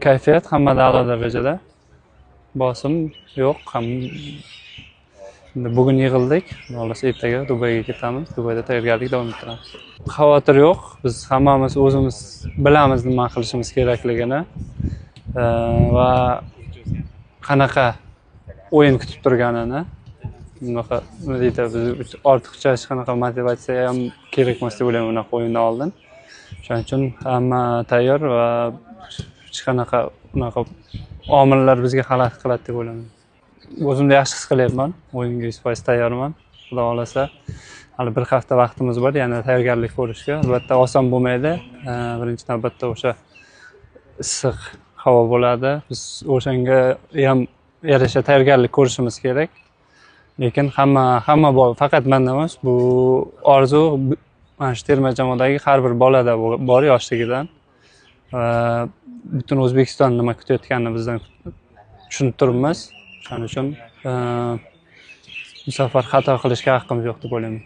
kayfiyat hammada a'lo darajada. Bosim yo'q. Bugun yig'ildik. Xolos ertaga Dubayga ketamiz. Dubayda tayyorgarlik davom ettiramiz. Xavotir yo'q. Biz hammamiz o'zimiz bilamiz nima qilishimiz kerakligini va qanaqa o'yin kutib turganini. Bunaqa nima deydi, biz ortiqcha hech qanaqa motivatsiya ham kerak emas deb o'ylayman bunaqa o'yindan oldin. Shuning uchun hamma tayyor va hech qanaqa bunaqa omillar bizga xalaqit qiladi deb o'ylayman. O'zimni yaxshi his qilyapman. O'yinga 100% tayyorman. Xudo xolasa, hali bir hafta vaqtimiz bor, yana tayyorgarlik ko'rishga. Albatta oson bo'lmaydi. Birinchi navbatda o'sha issiq havo bo'ladi. Biz o'shanga ham yarasha tayyorgarlik ko'rishimiz kerak. Lekin hamma bor, faqat menda emas. Bu orzu mana shu terma jamoadagi har bir bolada bor yoshligidan. Butun O'zbekiston nima kutayotganini bizdan tushunib turibmiz. Shuning uchun bu safar xato qilishga haqqimiz yo'q deb o'ylayman.